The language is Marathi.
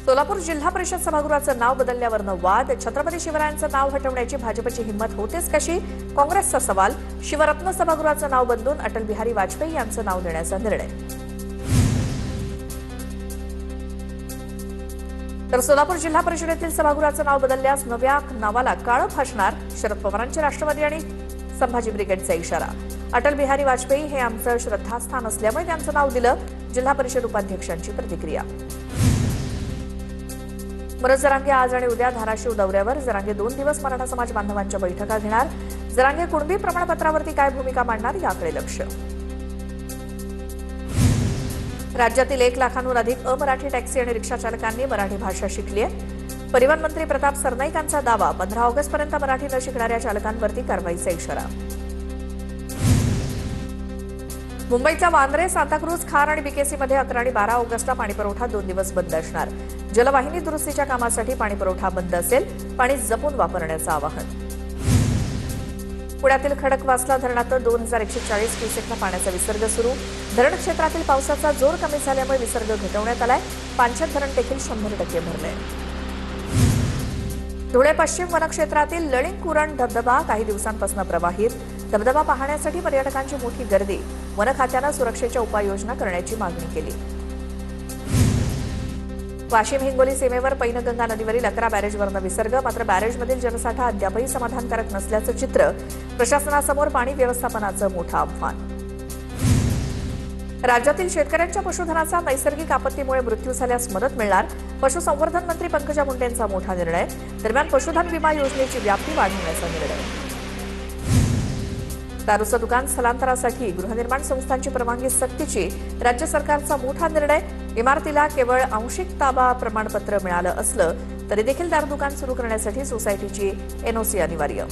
सोलापूर जिल्हा परिषद सभागृहाचं नाव बदलल्यावरनं वाद. छत्रपती शिवरायांचं नाव हटवण्याची भाजपची हिंमत होतेच कशी? काँग्रेसचा सवाल. शिवरत्न सभागृहाचं नाव बदलून अटल बिहारी वाजपेयी यांचं नाव देण्याचा निर्णय. तर सोलापूर जिल्हा परिषदेतील सभागृहाचं नाव बदलल्यास नव्या नावाला काळं फासणार. शरद पवारांचे राष्ट्रवादी आणि संभाजी ब्रिगेडचा इशारा. अटल बिहारी वाजपेयी हे आमचं श्रद्धास्थान असल्यामुळे त्यांचं नाव दिलं. जिल्हा परिषद उपाध्यक्षांची प्रतिक्रिया. मनोज जरांगे आज आणि उद्या धाराशिव दौऱ्यावर. जरांगे 2 दिवस मराठा समाज बांधवांच्या बैठका घेणार. जरांगे कुणबी प्रमाणपत्रावरती काय भूमिका मांडणार याकडे लक्ष. राज्यातील 1 लाखांहून अधिक अमराठी टॅक्सी आणि रिक्षा चालकांनी मराठी भाषा शिकली आहे. परिवहन मंत्री प्रताप सरनाईकांचा दावा. 15 ऑगस्टपर्यंत मराठी न शिकणाऱ्या चालकांवरती कारवाईचा इशारा. मुंबईच्या वांद्रे, सांताक्रूज, खार आणि बीकेसीमध्ये 11 आणि 12 ऑगस्टला पाणीपुरवठा 2 दिवस बंद असणार. जलवाहिनी दुरुस्तीच्या कामासाठी पाणीपुरवठा बंद असेल. पाणी जपून वापरण्याचं आवाहन. पुण्यातील खडकवासला धरणात 2140 क्युसेकनं पाण्याचा विसर्ग सुरू. धरण क्षेत्रातील पावसाचा जोर कमी झाल्यामुळे विसर्ग घटवण्यात आलाय. पांचट धरण देखील 100% भरलंय. धुळे पश्चिम वनक्षेत्रातील लळिंग कुरण धबधबा काही दिवसांपासून प्रवाहित. धबधबा पाहण्यासाठी पर्यटकांची मोठी गर्दी. वन खात्यानं सुरक्षेच्या उपाययोजना करण्याची मागणी केली. वाशिम हिंगोली सीमेवर पैनगंगा नदीवरील 11 बॅरेजवरनं विसर्ग. मात्र बॅरेजमधील जलसाठा अद्यापही समाधानकारक नसल्याचं चित्र. प्रशासनासमोर पाणी व्यवस्थापनाचं मोठं आव्हान. राज्यातील शेतकऱ्यांच्या पशुधनाचा नैसर्गिक आपत्तीमुळे मृत्यू झाल्यास मदत मिळणार. पशुसंवर्धन मंत्री पंकजा मुंडेंचा मोठा निर्णय. दरम्यान पशुधन विमा योजनेची व्याप्ती वाढवण्याचा निर्णय. दारूचं दुकान स्थलांतरासाठी गृहनिर्माण संस्थांची परवानगी सक्तीची. राज्य सरकारचा मोठा निर्णय. इमारतीला केवळ आंशिक ताबा प्रमाणपत्र मिळालं असलं तरी देखील दारू दुकान सुरू करण्यासाठी सोसायटीची एनओसी अनिवार्य.